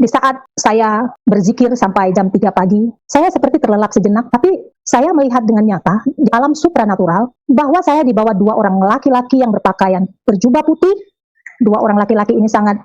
Di saat saya berzikir sampai jam 3 pagi, saya seperti terlelap sejenak, tapi saya melihat dengan nyata di alam supranatural bahwa saya dibawa dua orang laki-laki yang berpakaian berjubah putih. Dua orang laki-laki ini sangat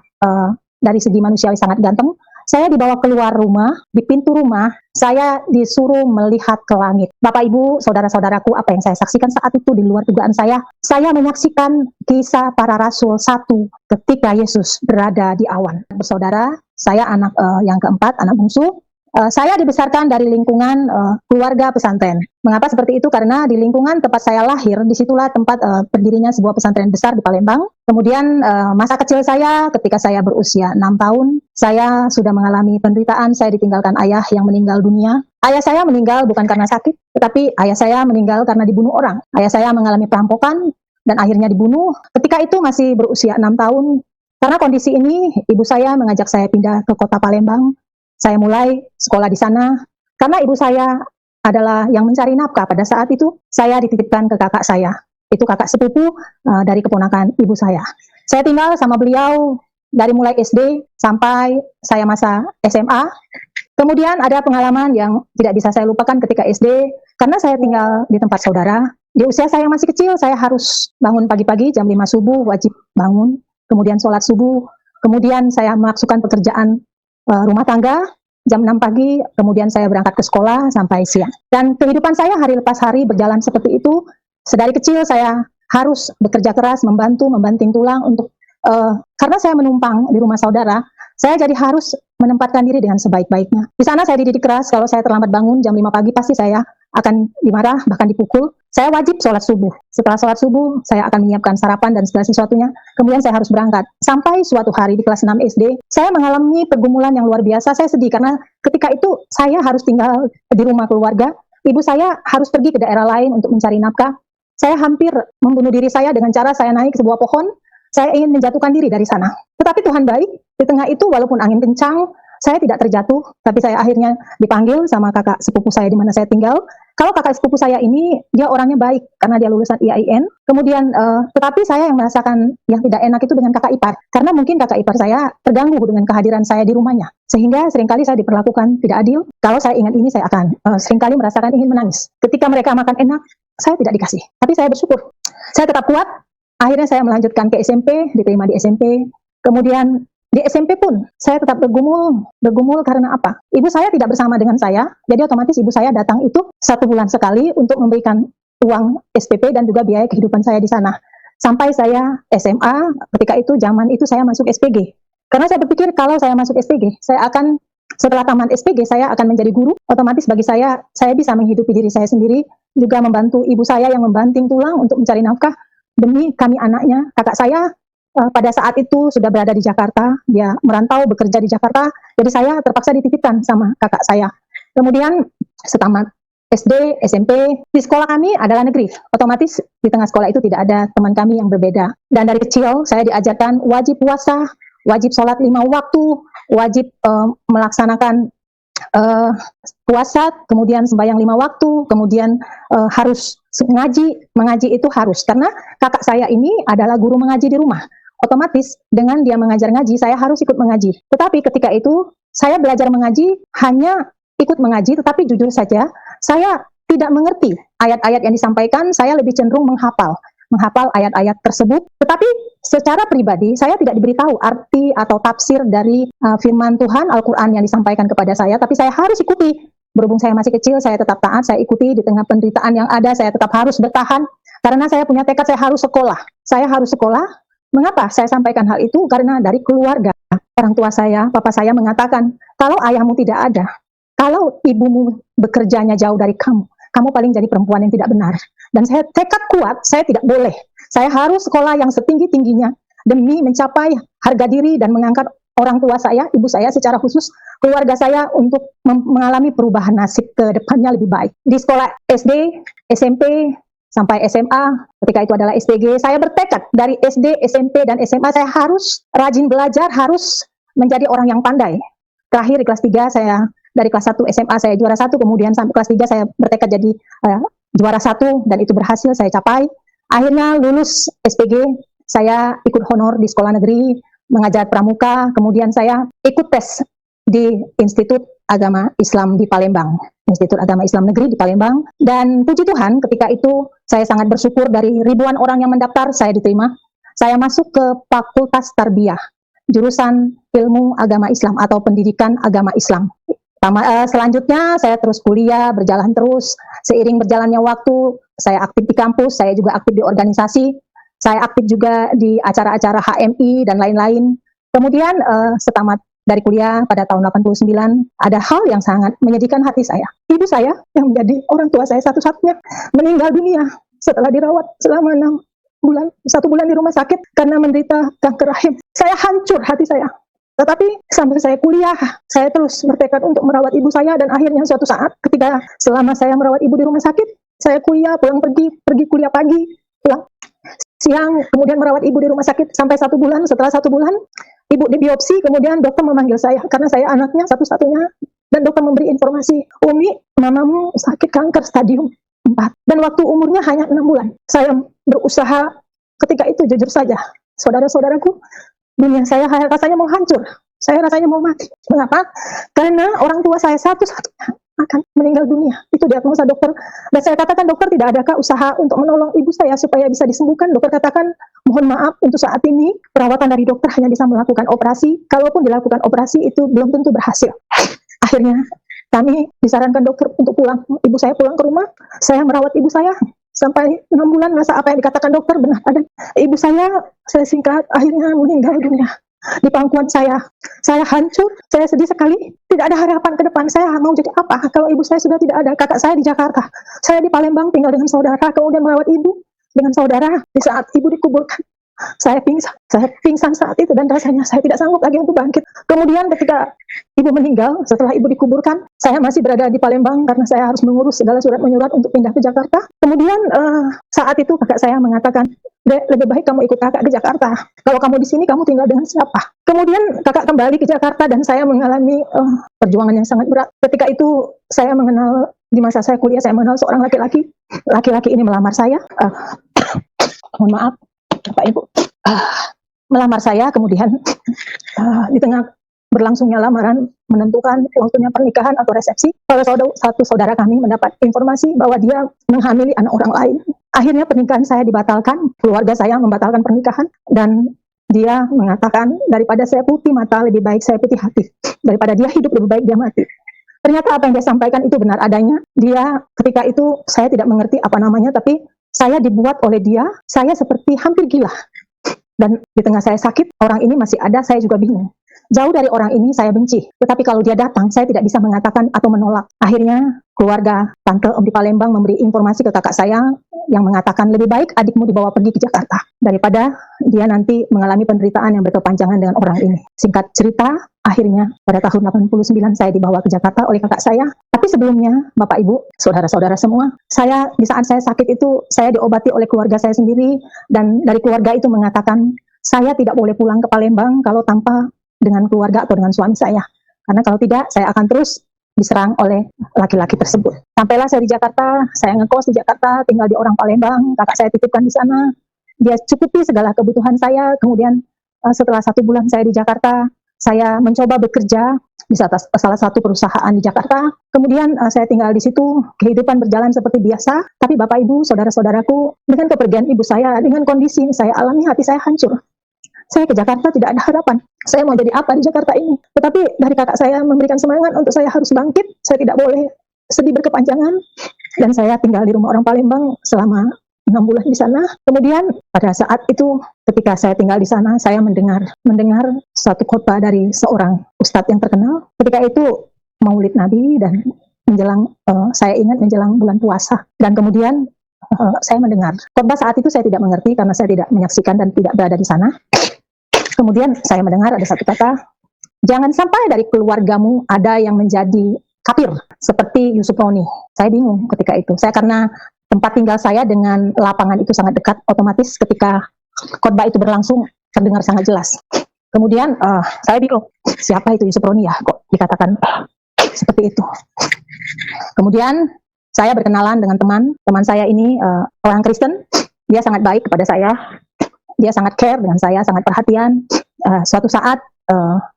dari segi manusiawi sangat ganteng. Saya dibawa keluar rumah, di pintu rumah, saya disuruh melihat ke langit. Bapak, Ibu, saudara-saudaraku, apa yang saya saksikan saat itu di luar dugaan saya menyaksikan kisah para rasul 1 ketika Yesus berada di awan. Bersaudara, saya anak yang keempat, anak bungsu. Saya dibesarkan dari lingkungan keluarga pesantren. Mengapa seperti itu? Karena di lingkungan tempat saya lahir, disitulah tempat berdirinya sebuah pesantren besar di Palembang. Kemudian masa kecil saya, ketika saya berusia 6 tahun, saya sudah mengalami penderitaan. Saya ditinggalkan ayah yang meninggal dunia. Ayah saya meninggal bukan karena sakit, tetapi ayah saya meninggal karena dibunuh orang. Ayah saya mengalami perampokan dan akhirnya dibunuh. Ketika itu masih berusia 6 tahun. Karena kondisi ini, ibu saya mengajak saya pindah ke kota Palembang. Saya mulai sekolah di sana, karena ibu saya adalah yang mencari nafkah. Pada saat itu, saya dititipkan ke kakak saya. Itu kakak sepupu dari keponakan ibu saya. Saya tinggal sama beliau dari mulai SD sampai saya masa SMA. Kemudian ada pengalaman yang tidak bisa saya lupakan ketika SD, karena saya tinggal di tempat saudara. Di usia saya masih kecil, saya harus bangun pagi-pagi, jam 5 subuh, wajib bangun. Kemudian sholat subuh, kemudian saya melakukan pekerjaan rumah tangga, jam 6 pagi, kemudian saya berangkat ke sekolah sampai siang. Dan kehidupan saya hari lepas hari berjalan seperti itu. Sedari kecil saya harus bekerja keras, membanting tulang untuk, karena saya menumpang di rumah saudara, saya jadi harus menempatkan diri dengan sebaik-baiknya. Di sana saya dididik keras, kalau saya terlambat bangun jam 5 pagi pasti saya akan dimarah, bahkan dipukul. Saya wajib sholat subuh. Setelah sholat subuh, saya akan menyiapkan sarapan dan segala sesuatunya. Kemudian saya harus berangkat. Sampai suatu hari di kelas 6 SD, saya mengalami pergumulan yang luar biasa. Saya sedih karena ketika itu saya harus tinggal di rumah keluarga. Ibu saya harus pergi ke daerah lain untuk mencari nafkah. Saya hampir membunuh diri saya dengan cara saya naik ke sebuah pohon. Saya ingin menjatuhkan diri dari sana. Tetapi Tuhan baik, di tengah itu walaupun angin kencang, saya tidak terjatuh, tapi saya akhirnya dipanggil sama kakak sepupu saya di mana saya tinggal. Kalau kakak sepupu saya ini, dia orangnya baik, karena dia lulusan IAIN. Kemudian, tetapi saya yang merasakan yang tidak enak itu dengan kakak ipar. Karena mungkin kakak ipar saya terganggu dengan kehadiran saya di rumahnya. Sehingga seringkali saya diperlakukan tidak adil. Kalau saya ingat ini, saya akan seringkali merasakan ingin menangis. Ketika mereka makan enak, saya tidak dikasih. Tapi saya bersyukur. Saya tetap kuat. Akhirnya saya melanjutkan ke SMP, diterima di SMP. Kemudian di SMP pun saya tetap bergumul karena apa? Ibu saya tidak bersama dengan saya, jadi otomatis ibu saya datang itu 1 bulan sekali untuk memberikan uang SPP dan juga biaya kehidupan saya di sana. Sampai saya SMA, ketika itu zaman itu saya masuk SPG. Karena saya berpikir kalau saya masuk SPG, setelah tamat SPG saya akan menjadi guru. Otomatis bagi saya bisa menghidupi diri saya sendiri, juga membantu ibu saya yang membanting tulang untuk mencari nafkah demi kami anaknya. Kakak saya pada saat itu sudah berada di Jakarta, dia merantau bekerja di Jakarta, jadi saya terpaksa dititipkan sama kakak saya. Kemudian setamat SD, SMP, di sekolah kami adalah negeri, otomatis di tengah sekolah itu tidak ada teman kami yang berbeda. Dan dari kecil saya diajarkan wajib puasa, wajib sholat 5 waktu, wajib melaksanakan puasa, kemudian sembahyang 5 waktu, kemudian harus mengaji itu harus, karena kakak saya ini adalah guru mengaji di rumah. Otomatis dengan dia mengajar ngaji, saya harus ikut mengaji. Tetapi ketika itu saya belajar mengaji hanya ikut mengaji, tetapi jujur saja saya tidak mengerti ayat-ayat yang disampaikan. Saya lebih cenderung menghafal ayat-ayat tersebut. Tetapi secara pribadi saya tidak diberitahu arti atau tafsir dari firman Tuhan Al-Quran yang disampaikan kepada saya. Tapi saya harus ikuti. Berhubung saya masih kecil, saya tetap taat. Saya ikuti di tengah penderitaan yang ada. Saya tetap harus bertahan karena saya punya tekad. Saya harus sekolah. Mengapa saya sampaikan hal itu? Karena dari keluarga, orang tua saya, papa saya mengatakan, kalau ayahmu tidak ada, kalau ibumu bekerjanya jauh dari kamu, kamu paling jadi perempuan yang tidak benar. Dan saya tekad kuat, saya tidak boleh. Saya harus sekolah yang setinggi-tingginya demi mencapai harga diri dan mengangkat orang tua saya, ibu saya secara khusus, keluarga saya untuk mengalami perubahan nasib ke depannya lebih baik. Di sekolah SD, SMP, sampai SMA, ketika itu adalah SPG, saya bertekad dari SD, SMP, dan SMA saya harus rajin belajar, harus menjadi orang yang pandai. Terakhir di kelas 3, saya dari kelas 1 SMA saya juara 1, kemudian sampai kelas 3 saya bertekad jadi juara 1, dan itu berhasil saya capai. Akhirnya lulus SPG, saya ikut honor di sekolah negeri, mengajar pramuka, kemudian saya ikut tes di Institut Agama Islam di Palembang, Institut Agama Islam Negeri di Palembang. Dan puji Tuhan, ketika itu saya sangat bersyukur dari ribuan orang yang mendaftar, saya diterima. Saya masuk ke Fakultas Tarbiyah, jurusan Ilmu Agama Islam atau Pendidikan Agama Islam. Selanjutnya saya terus kuliah, berjalan terus. Seiring berjalannya waktu, saya aktif di kampus, saya juga aktif di organisasi, saya aktif juga di acara-acara HMI dan lain-lain. Kemudian setamat dari kuliah pada tahun 89, ada hal yang sangat menyedihkan hati saya. Ibu saya yang menjadi orang tua saya satu-satunya meninggal dunia setelah dirawat selama 1 bulan di rumah sakit karena menderita kanker rahim. Saya hancur hati saya. Tetapi sambil saya kuliah, saya terus bertekad untuk merawat ibu saya, dan akhirnya suatu saat ketika selama saya merawat ibu di rumah sakit, saya kuliah, pulang pergi kuliah pagi, pulang siang, kemudian merawat ibu di rumah sakit sampai 1 bulan. Setelah 1 bulan, ibu dibiopsi, kemudian dokter memanggil saya karena saya anaknya satu-satunya, dan dokter memberi informasi, Umi, mamamu sakit kanker stadium 4, dan waktu umurnya hanya 6 bulan. Saya berusaha ketika itu, jujur saja, saudara-saudaraku, dunia saya rasanya mau hancur. Saya rasanya mau mati. Mengapa? Karena orang tua saya satu-satunya akan meninggal dunia. Itu diagnosa dokter. Dan saya katakan, dokter, tidak adakah usaha untuk menolong ibu saya supaya bisa disembuhkan? Dokter katakan, mohon maaf, untuk saat ini perawatan dari dokter hanya bisa melakukan operasi. Kalaupun dilakukan operasi, itu belum tentu berhasil. Akhirnya kami disarankan dokter untuk pulang. Ibu saya pulang ke rumah. Saya merawat ibu saya sampai 6 bulan. Masa apa yang dikatakan dokter benar ada. Ibu saya singkat, akhirnya meninggal dunia di pangkuan saya. Saya hancur, saya sedih sekali. Tidak ada harapan ke depan. Saya mau jadi apa kalau ibu saya sudah tidak ada? Kakak saya di Jakarta, saya di Palembang tinggal dengan saudara, kemudian merawat ibu dengan saudara. Di saat ibu dikuburkan, saya pingsan saat itu, dan rasanya saya tidak sanggup lagi untuk bangkit. Kemudian ketika ibu meninggal, setelah ibu dikuburkan, saya masih berada di Palembang karena saya harus mengurus segala surat menyurat untuk pindah ke Jakarta. Kemudian saat itu kakak saya mengatakan, Dek, lebih baik kamu ikut kakak ke Jakarta. Kalau kamu di sini, kamu tinggal dengan siapa? Kemudian kakak kembali ke Jakarta, dan saya mengalami perjuangan yang sangat berat. Ketika itu saya mengenal, di masa saya kuliah, saya mengenal seorang laki-laki. Laki-laki ini melamar saya. Mohon maaf, Bapak Ibu. Melamar saya, kemudian di tengah berlangsungnya lamaran, menentukan waktunya pernikahan atau resepsi, satu saudara kami mendapat informasi bahwa dia menghamili anak orang lain. Akhirnya pernikahan saya dibatalkan, keluarga saya membatalkan pernikahan, dan dia mengatakan, daripada saya putih mata, lebih baik saya putih hati. Daripada dia hidup, lebih baik dia mati. Ternyata apa yang dia sampaikan itu benar adanya. Dia ketika itu, saya tidak mengerti apa namanya, tapi saya dibuat oleh dia, saya seperti hampir gila. Dan di tengah saya sakit, orang ini masih ada, saya juga bingung. Jauh dari orang ini saya benci, tetapi kalau dia datang, saya tidak bisa mengatakan atau menolak. Akhirnya keluarga Tante Om di Palembang memberi informasi ke kakak saya yang mengatakan, lebih baik adikmu dibawa pergi ke Jakarta daripada dia nanti mengalami penderitaan yang berkepanjangan dengan orang ini. Singkat cerita, akhirnya pada tahun 89 saya dibawa ke Jakarta oleh kakak saya. Tapi sebelumnya, Bapak Ibu, saudara-saudara semua, di saat saya sakit itu, saya diobati oleh keluarga saya sendiri, dan dari keluarga itu mengatakan, saya tidak boleh pulang ke Palembang kalau tanpa dengan keluarga atau dengan suami saya. Karena kalau tidak, saya akan terus diserang oleh laki-laki tersebut. Sampailah saya di Jakarta, saya ngekos di Jakarta, tinggal di orang Palembang, kakak saya titipkan di sana. Dia cukupi segala kebutuhan saya. Kemudian setelah 1 bulan saya di Jakarta, saya mencoba bekerja di salah satu perusahaan di Jakarta. Kemudian saya tinggal di situ, kehidupan berjalan seperti biasa. Tapi Bapak Ibu, saudara-saudaraku, dengan kepergian ibu saya, dengan kondisi yang saya alami, hati saya hancur. Saya ke Jakarta tidak ada harapan. Saya mau jadi apa di Jakarta ini? Tetapi dari kakak saya memberikan semangat untuk saya harus bangkit. Saya tidak boleh sedih berkepanjangan. Dan saya tinggal di rumah orang Palembang selama 6 bulan di sana. Kemudian pada saat itu, ketika saya tinggal di sana, saya mendengar satu khotbah dari seorang ustadz yang terkenal. Ketika itu Maulid Nabi, dan saya ingat menjelang bulan puasa. Dan kemudian saya mendengar khotbah. Saat itu saya tidak mengerti karena saya tidak menyaksikan dan tidak berada di sana. Kemudian saya mendengar ada satu kata, jangan sampai dari keluargamu ada yang menjadi kafir seperti Yusuf Roni. Saya bingung ketika itu. Karena tempat tinggal saya dengan lapangan itu sangat dekat, otomatis ketika khotbah itu berlangsung terdengar sangat jelas. Kemudian saya bingung, siapa itu Yusuf Roni ya? Kok dikatakan seperti itu? Kemudian saya berkenalan dengan teman saya ini orang Kristen. Dia sangat baik kepada saya. Dia sangat care dengan saya, sangat perhatian. Suatu saat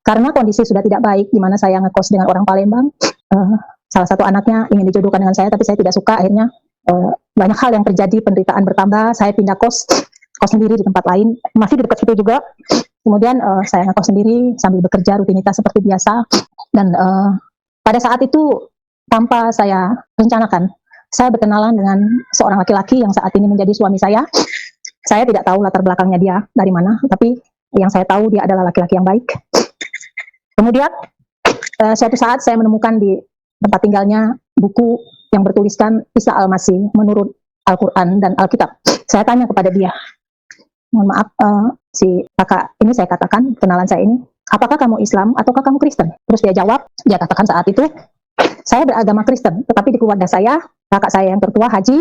karena kondisi sudah tidak baik, di mana saya ngekos dengan orang Palembang, salah satu anaknya ingin dijodohkan dengan saya, tapi saya tidak suka. Akhirnya banyak hal yang terjadi, penderitaan bertambah. Saya pindah kos sendiri di tempat lain, masih di dekat situ juga. Kemudian saya ngekos sendiri sambil bekerja rutinitas seperti biasa. Dan pada saat itu tanpa saya rencanakan, saya berkenalan dengan seorang laki-laki yang saat ini menjadi suami saya. Saya tidak tahu latar belakangnya dia dari mana, tapi yang saya tahu dia adalah laki-laki yang baik. Kemudian suatu saat saya menemukan di tempat tinggalnya buku yang bertuliskan Isa Al-Masih menurut Al-Quran dan Alkitab. Saya tanya kepada dia, mohon maaf, si kakak ini, saya katakan, kenalan saya ini, apakah kamu Islam ataukah kamu Kristen? Terus dia jawab, dia katakan saat itu, saya beragama Kristen, tetapi di keluarga saya, kakak saya yang tertua haji,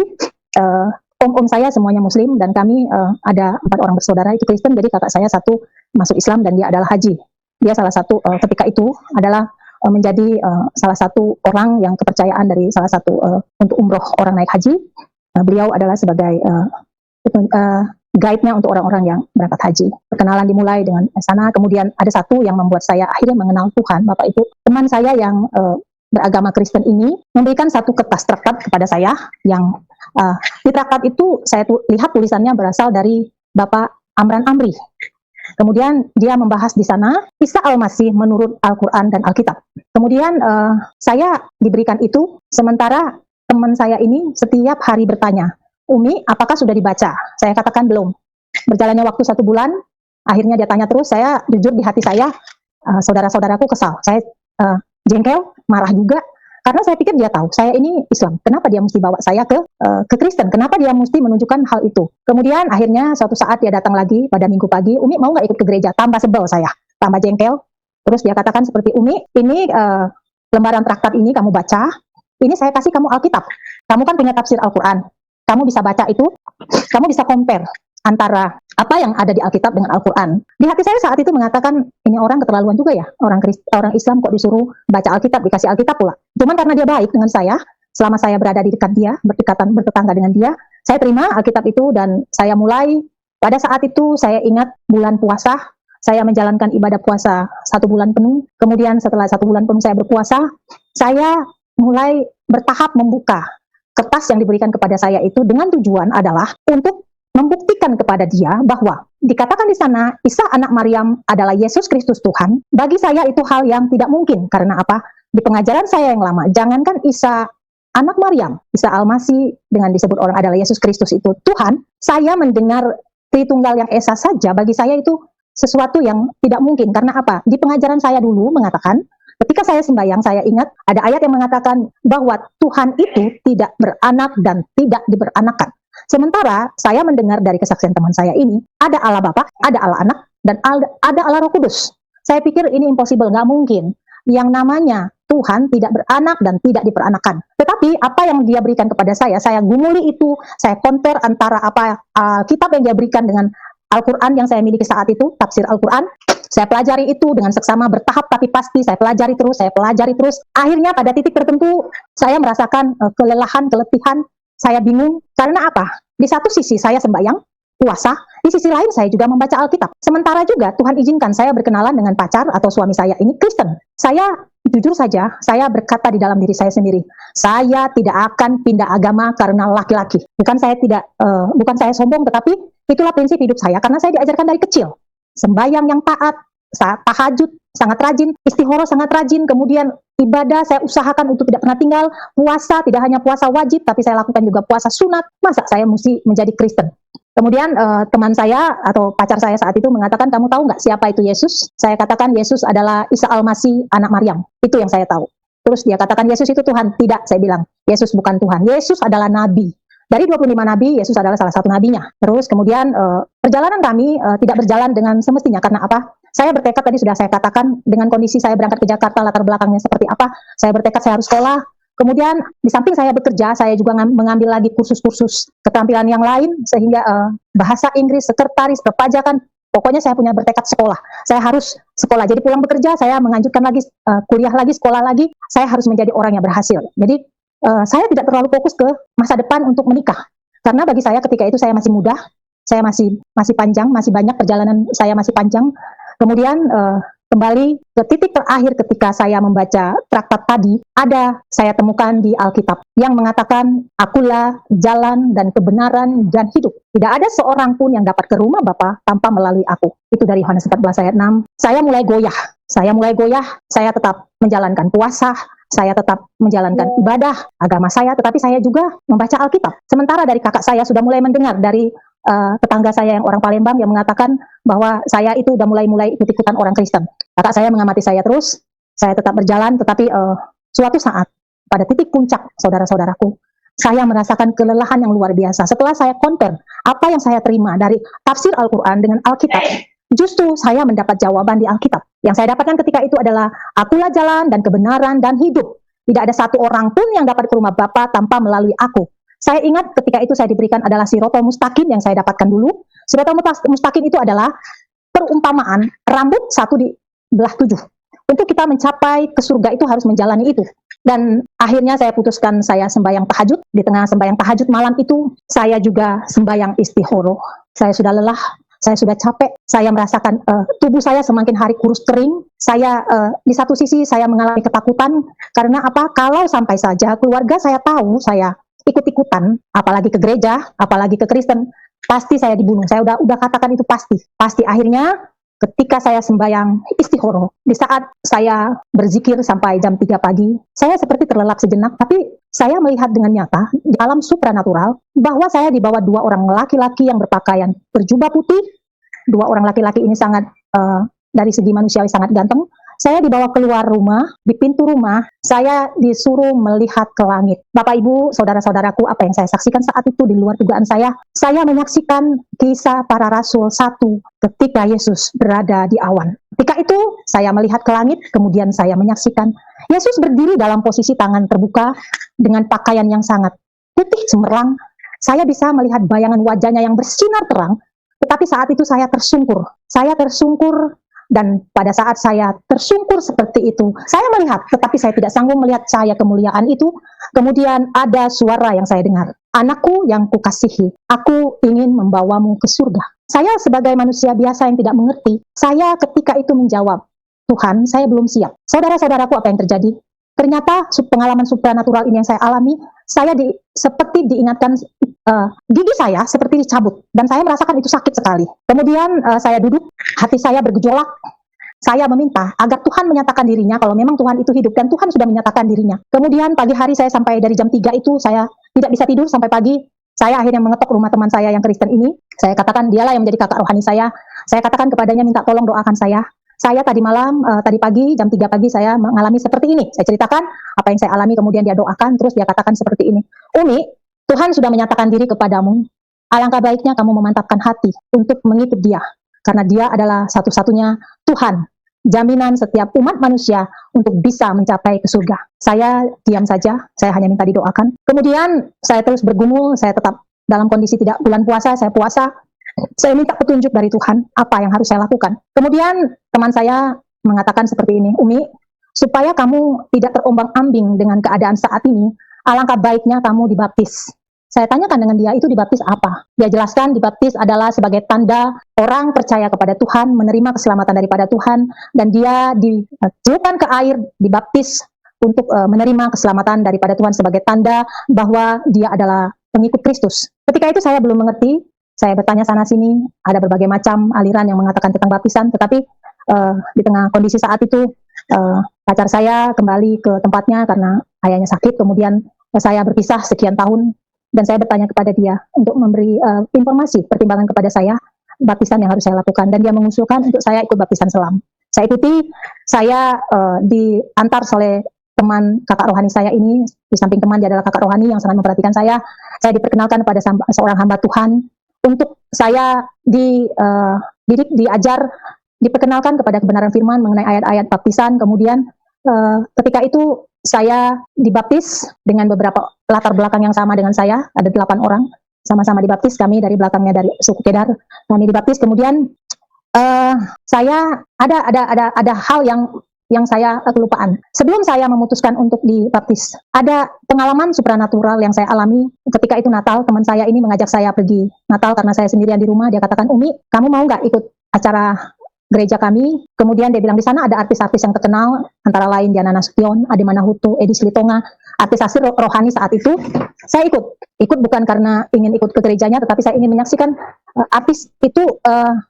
om-om saya semuanya Muslim, dan kami ada 4 orang bersaudara itu Kristen. Jadi kakak saya satu masuk Islam dan dia adalah haji. Dia salah satu ketika itu adalah menjadi salah satu orang yang kepercayaan dari salah satu untuk umroh orang naik haji. Beliau adalah sebagai guide-nya untuk orang-orang yang berangkat haji. Perkenalan dimulai dengan sana, kemudian ada satu yang membuat saya akhirnya mengenal Tuhan. Bapak Ibu, teman saya yang beragama Kristen ini memberikan satu kertas traktat kepada saya yang di traktat itu saya lihat tulisannya berasal dari Bapak Amran Amri. Kemudian dia membahas di sana Isa Al-Masih menurut Al-Quran dan Alkitab. Kemudian saya diberikan itu, sementara teman saya ini setiap hari bertanya, Umi, apakah sudah dibaca? Saya katakan belum. Berjalannya waktu 1 bulan, akhirnya dia tanya terus. Saya jujur di hati saya, saudara-saudaraku kesal. Saya jengkel, marah juga, karena saya pikir dia tahu saya ini Islam. Kenapa dia mesti bawa saya ke Kristen? Kenapa dia mesti menunjukkan hal itu? Kemudian akhirnya suatu saat dia datang lagi pada Minggu pagi, Umi mau nggak ikut ke gereja? Tambah sebel saya, tambah jengkel. Terus dia katakan seperti, Umi, ini lembaran traktat ini kamu baca, ini saya kasih kamu Alkitab. Kamu kan punya tafsir Al-Quran. Kamu bisa baca itu, kamu bisa compare antara apa yang ada di Alkitab dengan Al-Quran. Di hati saya saat itu mengatakan, ini orang keterlaluan juga ya, orang Islam kok disuruh baca Alkitab, dikasih Alkitab pula. Cuman karena dia baik dengan saya, selama saya berada di dekat dia, bertetangga dengan dia, saya terima Alkitab itu dan saya mulai, pada saat itu saya ingat bulan puasa, saya menjalankan ibadah puasa 1 bulan penuh, kemudian setelah 1 bulan penuh saya berpuasa, saya mulai bertahap membuka kertas yang diberikan kepada saya itu dengan tujuan adalah untuk membuktikan kepada dia bahwa dikatakan di sana Isa anak Maryam adalah Yesus Kristus Tuhan. Bagi saya itu hal yang tidak mungkin. Karena apa? Di pengajaran saya yang lama, jangankan Isa anak Maryam, Isa Al-Masih dengan disebut orang adalah Yesus Kristus itu Tuhan, saya mendengar Tritunggal yang Esa saja, bagi saya itu sesuatu yang tidak mungkin. Karena apa? Di pengajaran saya dulu mengatakan, ketika saya sembahyang, saya ingat ada ayat yang mengatakan bahwa Tuhan itu tidak beranak dan tidak diberanakan. Sementara saya mendengar dari kesaksian teman saya ini, ada Allah Bapa, ada Allah Anak, dan ada Allah Roh Kudus. Saya pikir ini impossible, nggak mungkin. Yang namanya Tuhan tidak beranak dan tidak diperanakan. Tetapi apa yang dia berikan kepada saya gumuli itu, saya compare antara apa kitab yang dia berikan dengan Al-Quran yang saya miliki saat itu, tafsir Al-Quran. Saya pelajari itu dengan seksama, bertahap tapi pasti, saya pelajari terus. Akhirnya pada titik tertentu, saya merasakan kelelahan, keletihan, saya bingung, karena apa? Di satu sisi saya sembahyang, puasa, di sisi lain saya juga membaca Alkitab. Sementara juga Tuhan izinkan saya berkenalan dengan pacar atau suami saya ini Kristen. Saya jujur saja, saya berkata di dalam diri saya sendiri, saya tidak akan pindah agama karena laki-laki. Bukan saya sombong, tetapi itulah prinsip hidup saya, karena saya diajarkan dari kecil. Sembahyang yang taat, tahajud sangat rajin, istihoroh sangat rajin, kemudian ibadah saya usahakan untuk tidak pernah tinggal, puasa tidak hanya puasa wajib, tapi saya lakukan juga puasa sunat. Masa saya mesti menjadi Kristen? Kemudian teman saya atau pacar saya saat itu mengatakan, kamu tahu nggak siapa itu Yesus? Saya katakan Yesus adalah Isa Al-Masih anak Maryam. Itu yang saya tahu. Terus dia katakan Yesus itu Tuhan. Tidak, saya bilang Yesus bukan Tuhan. Yesus adalah Nabi. Dari 25 nabi, Yesus adalah salah satu nabinya. Terus kemudian perjalanan kami tidak berjalan dengan semestinya. Karena apa? Saya bertekad, tadi sudah saya katakan, dengan kondisi saya berangkat ke Jakarta, latar belakangnya seperti apa, saya bertekad saya harus sekolah. Kemudian di samping saya bekerja, saya juga mengambil lagi kursus-kursus keterampilan yang lain, sehingga bahasa Inggris, sekretaris, perpajakan, pokoknya saya punya bertekad sekolah. Saya harus sekolah. Jadi pulang bekerja, saya menganjurkan lagi kuliah lagi, sekolah lagi, saya harus menjadi orang yang berhasil. Jadi saya tidak terlalu fokus ke masa depan untuk menikah. Karena bagi saya ketika itu saya masih muda, saya masih panjang, masih banyak perjalanan saya masih panjang. Kemudian kembali ke titik terakhir ketika saya membaca traktat tadi, ada saya temukan di Alkitab yang mengatakan, akulah jalan dan kebenaran dan hidup. Tidak ada seorang pun yang dapat ke rumah Bapa tanpa melalui aku. Itu dari Yohanes 14 ayat 6. Saya mulai goyah, saya tetap menjalankan puasa, saya tetap menjalankan ibadah agama saya, tetapi saya juga membaca Alkitab. Sementara dari kakak saya sudah mulai mendengar dari tetangga saya yang orang Palembang yang mengatakan bahwa saya itu udah mulai ikut-ikutan orang Kristen. Kakak saya mengamati saya terus, saya tetap berjalan, tetapi suatu saat pada titik puncak, saudara-saudaraku, saya merasakan kelelahan yang luar biasa. Setelah saya compare apa yang saya terima dari tafsir Al-Quran dengan Alkitab, justru saya mendapat jawaban di Alkitab. Yang saya dapatkan ketika itu adalah, akulah jalan dan kebenaran dan hidup. Tidak ada satu orang pun yang dapat ke rumah Bapa tanpa melalui aku. Saya ingat ketika itu saya diberikan adalah sirotol mustaqim yang saya dapatkan dulu. Sirotol mustaqim itu adalah perumpamaan rambut satu di belah 7. Untuk kita mencapai ke surga itu harus menjalani itu. Dan akhirnya saya putuskan saya sembahyang tahajud. Di tengah sembahyang tahajud malam itu, saya juga sembahyang istihoroh. Saya sudah lelah, saya sudah capek, saya merasakan tubuh saya semakin hari kurus kering. Saya di satu sisi saya mengalami ketakutan, karena apa? Kalau sampai saja keluarga saya tahu saya ikut-ikutan, apalagi ke gereja, apalagi ke Kristen, pasti saya dibunuh. Saya udah katakan itu pasti. Akhirnya ketika saya sembahyang istihoroh, di saat saya berzikir sampai jam 3 pagi, saya seperti terlelap sejenak, tapi saya melihat dengan nyata di alam supranatural bahwa saya di bawah 2 orang laki-laki yang berpakaian berjubah putih. 2 orang laki-laki ini sangat dari segi manusiawi sangat ganteng. Saya dibawa keluar rumah, di pintu rumah, saya disuruh melihat ke langit. Bapak, Ibu, saudara-saudaraku, apa yang saya saksikan saat itu di luar dugaan saya menyaksikan kisah para rasul 1 ketika Yesus berada di awan. Ketika itu, saya melihat ke langit, kemudian saya menyaksikan Yesus berdiri dalam posisi tangan terbuka dengan pakaian yang sangat putih cemerlang. Saya bisa melihat bayangan wajahnya yang bersinar terang, tetapi saat itu saya tersungkur. Dan pada saat saya tersungkur seperti itu, saya melihat, tetapi saya tidak sanggup melihat cahaya kemuliaan itu. Kemudian ada suara yang saya dengar, anakku yang kukasihi, aku ingin membawamu ke surga. Saya sebagai manusia biasa yang tidak mengerti, saya ketika itu menjawab, Tuhan, saya belum siap. Saudara-saudaraku, apa yang terjadi? Ternyata pengalaman supranatural ini yang saya alami, saya seperti diingatkan gigi saya seperti dicabut, dan saya merasakan itu sakit sekali. Kemudian saya duduk, hati saya bergejolak. Saya meminta agar Tuhan menyatakan dirinya kalau memang Tuhan itu hidup, dan Tuhan sudah menyatakan dirinya. Kemudian pagi hari saya sampai dari jam 3 itu saya tidak bisa tidur sampai pagi. Saya akhirnya mengetok rumah teman saya yang Kristen ini. Saya katakan dialah yang menjadi kakak rohani saya. Saya katakan kepadanya, minta tolong doakan saya. Saya tadi malam, tadi pagi, jam 3 pagi saya mengalami seperti ini. Saya ceritakan apa yang saya alami, kemudian dia doakan, terus dia katakan seperti ini. Umi, Tuhan sudah menyatakan diri kepadamu. Alangkah baiknya kamu memantapkan hati untuk mengikut dia. Karena dia adalah satu-satunya Tuhan, jaminan setiap umat manusia untuk bisa mencapai ke surga. Saya diam saja, saya hanya minta didoakan. Kemudian saya terus bergumul, saya tetap dalam kondisi tidak bulan puasa, saya puasa. Saya minta petunjuk dari Tuhan, apa yang harus saya lakukan. Kemudian teman saya mengatakan seperti ini, Umi, supaya kamu tidak terombang-ambing dengan keadaan saat ini, alangkah baiknya kamu dibaptis. Saya tanyakan dengan dia, itu dibaptis apa? Dia jelaskan dibaptis adalah sebagai tanda orang percaya kepada Tuhan, menerima keselamatan daripada Tuhan, dan dia dicelupkan ke air, dibaptis untuk menerima keselamatan daripada Tuhan sebagai tanda bahwa dia adalah pengikut Kristus. Ketika itu saya belum mengerti, saya bertanya sana-sini, ada berbagai macam aliran yang mengatakan tentang baptisan, tetapi di tengah kondisi saat itu, pacar saya kembali ke tempatnya karena ayahnya sakit, kemudian saya berpisah sekian tahun, dan saya bertanya kepada dia untuk memberi informasi, pertimbangan kepada saya, baptisan yang harus saya lakukan, dan dia mengusulkan untuk saya ikut baptisan selam. Saya ikuti, saya diantar oleh teman kakak rohani saya ini, di samping teman dia adalah kakak rohani yang sangat memperhatikan saya diperkenalkan pada seorang hamba Tuhan, untuk saya dididik, diajar, diperkenalkan kepada kebenaran firman mengenai ayat-ayat baptisan. Kemudian ketika itu saya dibaptis dengan beberapa latar belakang yang sama dengan saya, ada 8 orang sama-sama dibaptis, kami dari belakangnya dari suku Kedar, kami dibaptis. Kemudian saya ada hal yang saya kelupaan. Sebelum saya memutuskan untuk dibaptis, ada pengalaman supranatural yang saya alami ketika itu Natal. Teman saya ini mengajak saya pergi Natal karena saya sendirian di rumah. Dia katakan, Umi, kamu mau nggak ikut acara gereja kami. Kemudian dia bilang di sana ada artis-artis yang terkenal, antara lain Diana Nasution, Ade Manahuto, Edi Slitonga, artis-artis rohani saat itu. Saya ikut bukan karena ingin ikut ke gerejanya, tetapi saya ingin menyaksikan artis itu,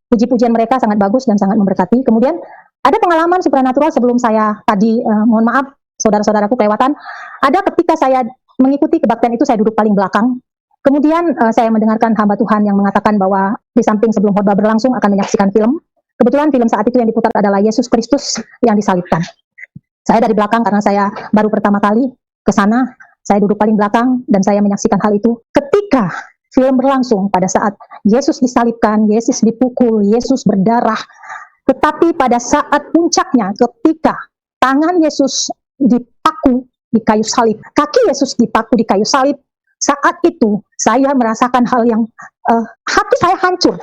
puji-pujian mereka sangat bagus dan sangat memberkati. Kemudian ada pengalaman supranatural sebelum saya tadi, mohon maaf saudara-saudaraku kelewatan, ada ketika saya mengikuti kebaktian itu, saya duduk paling belakang. Kemudian saya mendengarkan hamba Tuhan yang mengatakan bahwa di samping sebelum khotbah berlangsung akan menyaksikan film. Kebetulan film saat itu yang diputar adalah Yesus Kristus yang disalibkan. Saya dari belakang karena saya baru pertama kali ke sana, saya duduk paling belakang dan saya menyaksikan hal itu. Ketika film berlangsung pada saat Yesus disalibkan, Yesus dipukul, Yesus berdarah, tetapi pada saat puncaknya ketika tangan Yesus dipaku di kayu salib, kaki Yesus dipaku di kayu salib, saat itu saya merasakan hal yang hati saya hancur.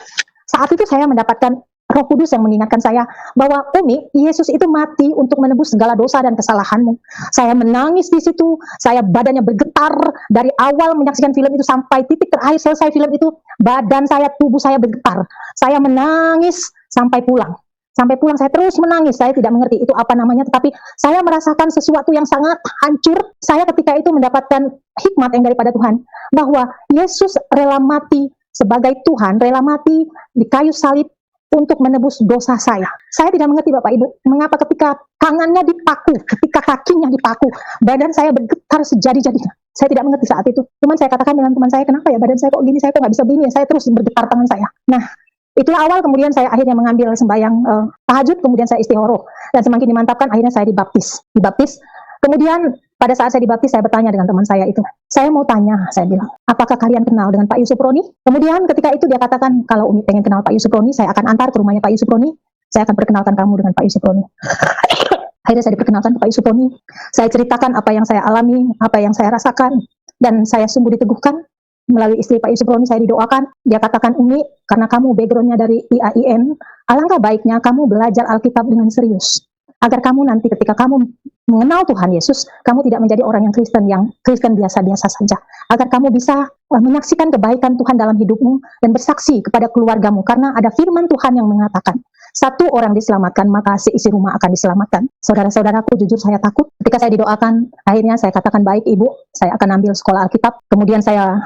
Saat itu saya mendapatkan Roh Kudus yang mengingatkan saya bahwa Umi, Yesus itu mati untuk menebus segala dosa dan kesalahanmu. Saya menangis di situ, saya badannya bergetar dari awal menyaksikan film itu sampai titik terakhir selesai film itu, badan saya, tubuh saya bergetar. Saya menangis sampai pulang. Sampai pulang saya terus menangis, saya tidak mengerti itu apa namanya, tetapi saya merasakan sesuatu yang sangat hancur. Saya ketika itu mendapatkan hikmat yang daripada Tuhan, bahwa Yesus rela mati sebagai Tuhan, rela mati di kayu salib untuk menebus dosa saya. Saya tidak mengerti Bapak Ibu, mengapa ketika tangannya dipaku, ketika kakinya dipaku, badan saya bergetar sejadi-jadinya. Saya tidak mengerti saat itu. Cuman saya katakan dengan teman saya, kenapa ya badan saya kok gini, saya kok nggak bisa begini, saya terus bergetar tangan saya. Nah, itulah awal kemudian saya akhirnya mengambil sembahyang tahajud, kemudian saya istihoroh. Dan semakin dimantapkan, akhirnya saya dibaptis. Kemudian pada saat saya dibaptis, saya bertanya dengan teman saya itu. Saya mau tanya, saya bilang, apakah kalian kenal dengan Pak Yusuf Roni? Kemudian ketika itu dia katakan, kalau Umi pengen kenal Pak Yusuf Roni, saya akan antar ke rumahnya Pak Yusuf Roni. Saya akan perkenalkan kamu dengan Pak Yusuf Roni. Akhirnya saya diperkenalkan ke Pak Yusuf Roni. Saya ceritakan apa yang saya alami, apa yang saya rasakan. Dan saya sungguh diteguhkan. Melalui istri Pak Yusuf Roni saya didoakan. Dia katakan, Umi, karena kamu backgroundnya dari IAIN, alangkah baiknya kamu belajar Alkitab dengan serius. Agar kamu nanti ketika kamu mengenal Tuhan Yesus, kamu tidak menjadi orang yang Kristen biasa-biasa saja. Agar kamu bisa menyaksikan kebaikan Tuhan dalam hidupmu dan bersaksi kepada keluargamu. Karena ada firman Tuhan yang mengatakan, satu orang diselamatkan, maka seisi rumah akan diselamatkan. Saudara-saudaraku, jujur saya takut. Ketika saya didoakan, akhirnya saya katakan, baik Ibu, saya akan ambil sekolah Alkitab. Kemudian saya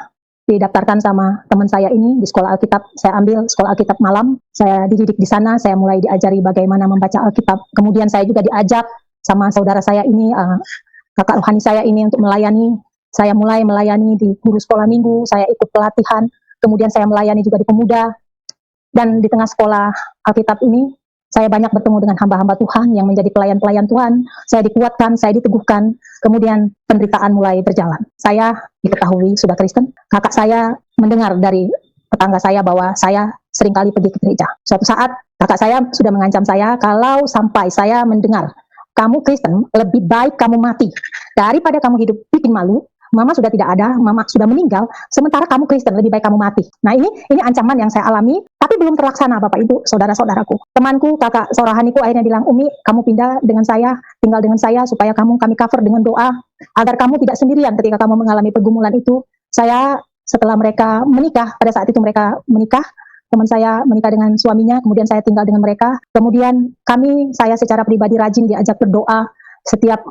didaftarkan sama teman saya ini di sekolah Alkitab. Saya ambil sekolah Alkitab malam, saya dididik di sana, saya mulai diajari bagaimana membaca Alkitab. Kemudian saya juga diajak sama saudara saya ini, kakak rohani saya ini untuk melayani. Saya mulai melayani di guru sekolah minggu, saya ikut pelatihan, kemudian saya melayani juga di pemuda. Dan di tengah sekolah Alkitab ini, saya banyak bertemu dengan hamba-hamba Tuhan yang menjadi pelayan-pelayan Tuhan. Saya dikuatkan, saya diteguhkan. Kemudian penderitaan mulai berjalan. Saya diketahui sudah Kristen. Kakak saya mendengar dari tetangga saya bahwa saya seringkali pergi ke gereja. Suatu saat kakak saya sudah mengancam saya, kalau sampai saya mendengar kamu Kristen, lebih baik kamu mati daripada kamu hidup bikin malu. Mama sudah tidak ada, mama sudah meninggal, sementara kamu Kristen, lebih baik kamu mati. Nah ini ancaman yang saya alami, tapi belum terlaksana Bapak Ibu, saudara-saudaraku. Temanku, kakak seorahaniku akhirnya bilang, Umi, kamu pindah dengan saya, tinggal dengan saya, supaya kami cover dengan doa, agar kamu tidak sendirian ketika kamu mengalami pergumulan itu. Saya setelah mereka menikah, pada saat itu mereka menikah, teman saya menikah dengan suaminya, kemudian saya tinggal dengan mereka. Kemudian saya secara pribadi rajin diajak berdoa setiap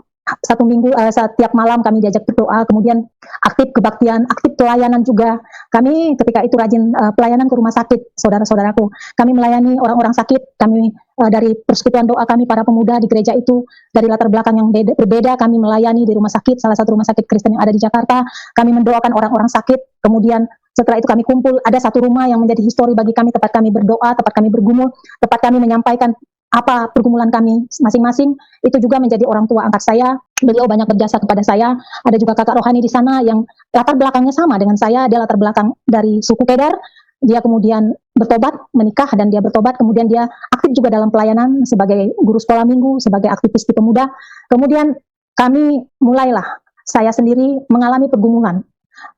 setiap malam kami diajak berdoa, kemudian aktif kebaktian, aktif pelayanan juga. Kami ketika itu rajin pelayanan ke rumah sakit, saudara-saudaraku. Kami melayani orang-orang sakit, kami dari persekutuan doa kami para pemuda di gereja itu, dari latar belakang yang berbeda, kami melayani di rumah sakit, salah satu rumah sakit Kristen yang ada di Jakarta. Kami mendoakan orang-orang sakit, kemudian setelah itu kami kumpul, ada satu rumah yang menjadi histori bagi kami, tempat kami berdoa, tempat kami bergumul, tempat kami menyampaikan apa pergumulan kami masing-masing. Itu juga menjadi orang tua angkat saya. Beliau banyak berjasa kepada saya. Ada juga kakak rohani di sana yang latar belakangnya sama dengan saya. Dia latar belakang dari suku Kedar. Dia kemudian bertobat, menikah, dan dia bertobat. Kemudian dia aktif juga dalam pelayanan sebagai guru sekolah minggu, sebagai aktivis di pemuda. Kemudian kami mulailah, saya sendiri mengalami pergumulan.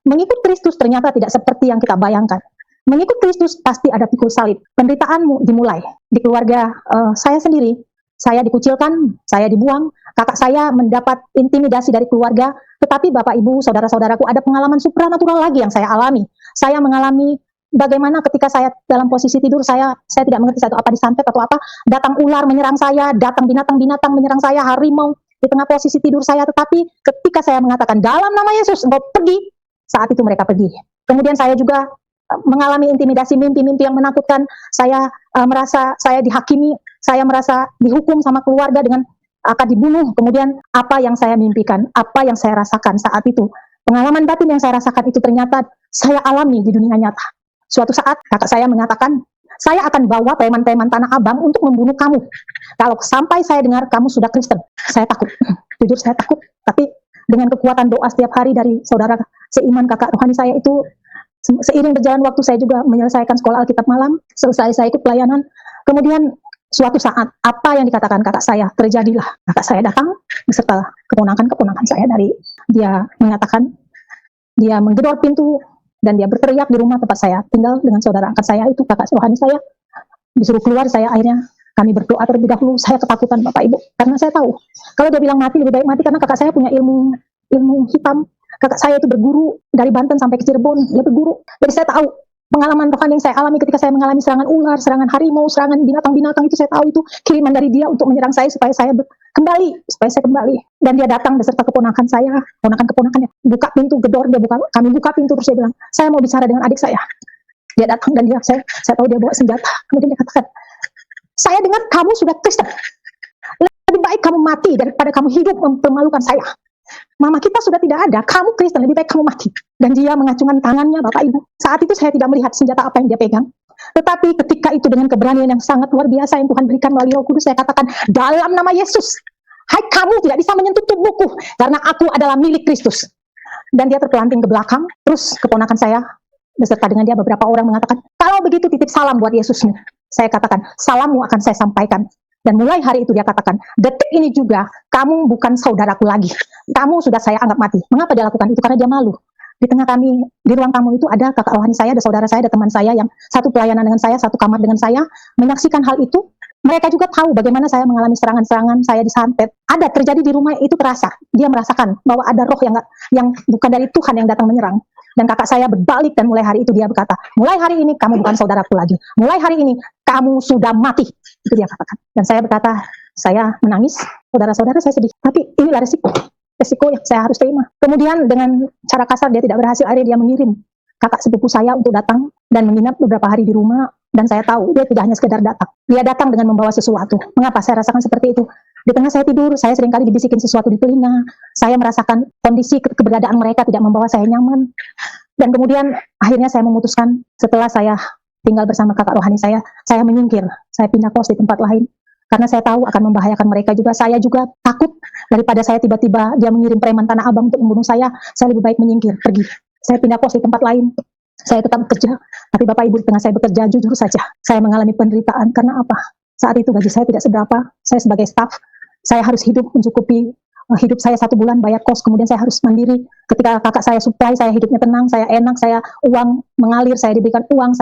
Mengikut Kristus ternyata tidak seperti yang kita bayangkan. Mengikut Kristus pasti ada pikul salib. Penderitaanmu dimulai di keluarga saya sendiri. Saya dikucilkan, saya dibuang, kakak saya mendapat intimidasi dari keluarga. Tetapi Bapak Ibu, saudara-saudaraku, ada pengalaman supranatural lagi yang saya alami. Saya mengalami Bagaimana ketika saya dalam posisi tidur, saya tidak mengerti saya itu apa disantet atau apa, datang ular menyerang saya, datang binatang-binatang menyerang saya, harimau di tengah posisi tidur saya, tetapi ketika saya mengatakan dalam nama Yesus engkau pergi, saat itu mereka pergi. Kemudian saya juga mengalami intimidasi, mimpi-mimpi yang menakutkan. Saya merasa saya dihakimi, saya merasa dihukum sama keluarga dengan akan dibunuh. Kemudian apa yang saya mimpikan, apa yang saya rasakan saat itu, pengalaman batin yang saya rasakan itu ternyata saya alami di dunia nyata. Suatu saat kakak saya mengatakan, saya akan bawa preman-preman Tanah Abang untuk membunuh kamu. Kalau sampai saya dengar kamu sudah Kristen, saya takut. Jujur saya takut. Tapi dengan kekuatan doa setiap hari dari saudara seiman kakak rohani saya itu, seiring berjalan waktu saya juga menyelesaikan sekolah Alkitab malam, selesai saya ikut pelayanan. Kemudian suatu saat apa yang dikatakan kakak saya terjadilah. Kakak saya datang beserta keponakan saya dari dia mengatakan, dia menggedor pintu dan dia berteriak di rumah tempat saya tinggal dengan saudara angkat saya itu kakak rohani saya, disuruh keluar. Saya akhirnya kami berdoa terlebih dahulu. Saya ketakutan Bapak Ibu karena saya tahu kalau dia bilang mati lebih baik mati, karena kakak saya punya ilmu hitam. Kakak saya itu berguru dari Banten sampai ke Cirebon, dia berguru. Jadi saya tahu pengalaman rohani yang saya alami ketika saya mengalami serangan ular, serangan harimau, serangan binatang-binatang itu, saya tahu itu kiriman dari dia untuk menyerang saya supaya saya kembali. Dan dia datang beserta keponakan saya, keponakannya buka pintu, gedor, kami buka pintu, terus dia bilang, saya mau bicara dengan adik saya. Dia datang dan saya tahu dia bawa senjata. Kemudian dia katakan, saya dengar kamu sudah Kristen. Lebih baik kamu mati daripada kamu hidup mempermalukan saya. Mama kita sudah tidak ada, kamu Kristen, lebih baik kamu mati. Dan dia mengacungkan tangannya, Bapak Ibu. Saat itu saya tidak melihat senjata apa yang dia pegang. Tetapi ketika itu dengan keberanian yang sangat luar biasa yang Tuhan berikan melalui Roh Kudus, saya katakan, dalam nama Yesus, hai kamu tidak bisa menyentuh tubuhku, karena aku adalah milik Kristus. Dan dia terpelanting ke belakang, terus keponakan saya, beserta dengan dia beberapa orang mengatakan, kalau begitu titip salam buat Yesusmu. Saya katakan, salammu akan saya sampaikan. Dan mulai hari itu dia katakan, detik ini juga kamu bukan saudaraku lagi. Kamu sudah saya anggap mati. Mengapa dia lakukan itu? Karena dia malu. Di tengah kami, di ruang tamu itu ada kakak rohani saya, ada saudara saya, ada teman saya yang satu pelayanan dengan saya, satu kamar dengan saya, menyaksikan hal itu. Mereka juga tahu bagaimana saya mengalami serangan-serangan, saya disantet. Ada terjadi di rumah itu terasa. Dia merasakan bahwa ada roh yang bukan dari Tuhan yang datang menyerang. Dan kakak saya berbalik dan mulai hari itu dia berkata, mulai hari ini kamu bukan saudaraku lagi. Mulai hari ini kamu sudah mati. Itu dia katakan. Dan saya berkata, saya menangis. Saudara-saudara saya sedih. Tapi inilah resiko yang saya harus terima. Kemudian dengan cara kasar dia tidak berhasil. Akhirnya dia mengirim kakak sepupu saya untuk datang dan menginap beberapa hari di rumah. Dan saya tahu dia tidak hanya sekedar datang. Dia datang dengan membawa sesuatu. Mengapa saya rasakan seperti itu? Di tengah saya tidur, saya seringkali dibisikin sesuatu di telinga. Saya merasakan kondisi keberadaan mereka tidak membawa saya nyaman. Dan kemudian akhirnya saya memutuskan, setelah saya tinggal bersama kakak rohani saya menyingkir. Saya pindah kos di tempat lain. Karena saya tahu akan membahayakan mereka juga. Saya juga takut daripada saya tiba-tiba dia mengirim preman Tanah Abang untuk membunuh saya lebih baik menyingkir, pergi. Saya pindah kos di tempat lain. Saya tetap bekerja. Tapi Bapak Ibu, di tengah saya bekerja, jujur saja, saya mengalami penderitaan. Karena apa? Saat itu gaji saya tidak seberapa. Saya sebagai staf, saya harus hidup mencukupi hidup saya 1 bulan, bayar kos, kemudian saya harus mandiri. Ketika kakak saya supply, saya hidupnya tenang, saya enak, saya uang mengalir, saya diberikan uang,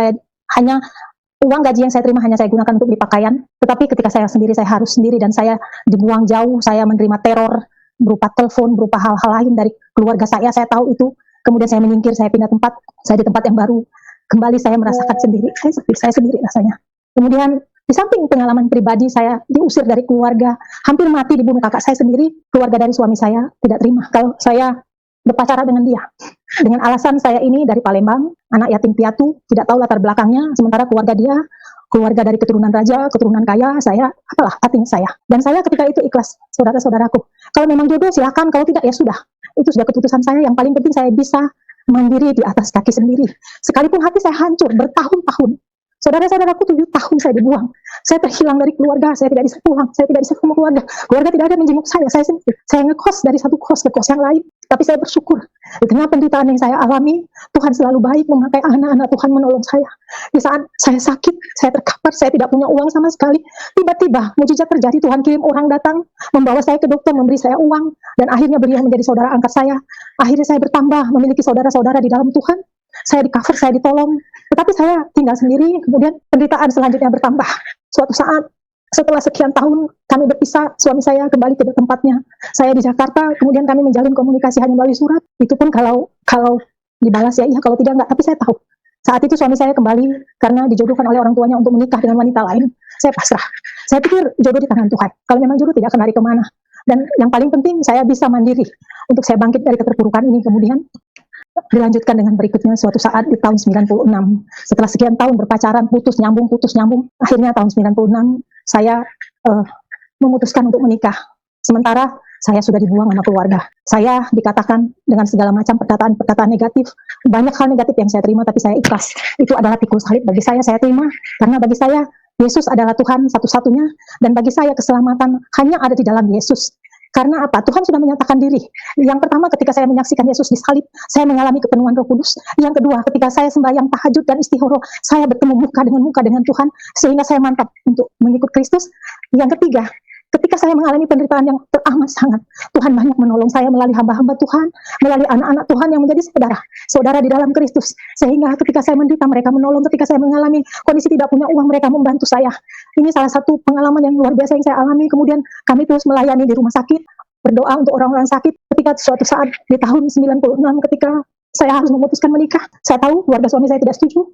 uang gaji yang saya terima hanya saya gunakan untuk beli pakaian. Tetapi ketika saya sendiri, saya harus sendiri dan saya dibuang jauh, saya menerima teror berupa telepon, berupa hal-hal lain dari keluarga saya tahu itu. Kemudian saya menyingkir, saya pindah tempat, saya di tempat yang baru. Kembali saya merasakan sendiri, saya sendiri rasanya. Kemudian di samping pengalaman pribadi, saya diusir dari keluarga, hampir mati dibunuh kakak saya sendiri. Keluarga dari suami saya tidak terima kalau saya berpacaran dengan dia. Dengan alasan saya ini dari Palembang, anak yatim piatu, tidak tahu latar belakangnya, sementara keluarga dia, keluarga dari keturunan raja, keturunan kaya, saya, apalah artinya saya. Dan saya ketika itu ikhlas, saudara-saudaraku. Kalau memang jodoh silakan, kalau tidak ya sudah. Itu sudah keputusan saya, yang paling penting saya bisa mandiri di atas kaki sendiri. Sekalipun hati saya hancur bertahun-tahun. Saudara-saudaraku 7 tahun saya dibuang. Saya terhilang dari keluarga, saya tidak bisa pulang, saya tidak bisa ketemu keluarga. Keluarga tidak ada menjenguk saya sendiri. Saya ngekos dari satu kos ke kos yang lain. Tapi saya bersyukur. Di tengah penderitaan yang saya alami, Tuhan selalu baik memakai anak-anak Tuhan menolong saya. Di saat saya sakit, saya terkapar, saya tidak punya uang sama sekali. Tiba-tiba mujizat terjadi, Tuhan kirim orang datang, membawa saya ke dokter, memberi saya uang. Dan akhirnya beliau menjadi saudara angkat saya. Akhirnya saya bertambah, memiliki saudara-saudara di dalam Tuhan. Saya di cover, saya ditolong. Tetapi saya tinggal sendiri, kemudian penderitaan selanjutnya bertambah. Suatu saat, setelah sekian tahun kami berpisah, suami saya kembali ke tempatnya. Saya di Jakarta, kemudian kami menjalin komunikasi hanya melalui surat. Itu pun kalau dibalas ya iya, kalau tidak enggak. Tapi saya tahu, Saat itu suami saya kembali karena dijodohkan oleh orang tuanya untuk menikah dengan wanita lain. Saya pasrah. Saya pikir jodoh di tangan Tuhan. Kalau memang jodoh tidak akan lari kemana. Dan yang paling penting saya bisa mandiri untuk saya bangkit dari keterpurukan ini. Kemudian dilanjutkan dengan berikutnya suatu saat di tahun 96. Setelah sekian tahun berpacaran, putus nyambung. Akhirnya tahun 96 saya memutuskan untuk menikah. Sementara saya sudah dibuang sama keluarga. Saya dikatakan dengan segala macam perkataan negatif. Banyak hal negatif yang saya terima, tapi saya ikhlas. Itu adalah pikul salib bagi saya terima. Karena bagi saya, Yesus adalah Tuhan satu-satunya. Dan bagi saya, keselamatan hanya ada di dalam Yesus. Karena apa? Tuhan sudah menyatakan diri. Yang pertama, ketika saya menyaksikan Yesus disalib, saya mengalami kepenuhan Roh Kudus. Yang kedua, ketika saya sembahyang tahajud dan istihoro, saya bertemu muka dengan Tuhan, sehingga saya mantap untuk mengikut Kristus. Yang ketiga, ketika saya mengalami penderitaan yang teramat sangat, Tuhan banyak menolong saya melalui hamba-hamba Tuhan, melalui anak-anak Tuhan yang menjadi saudara di dalam Kristus. Sehingga ketika saya menderita, mereka menolong. Ketika saya mengalami kondisi tidak punya uang, mereka membantu saya. Ini salah satu pengalaman yang luar biasa yang saya alami. Kemudian kami terus melayani di rumah sakit, berdoa untuk orang-orang sakit. Ketika suatu saat di tahun 96, ketika saya harus memutuskan menikah, saya tahu keluarga suami saya tidak setuju.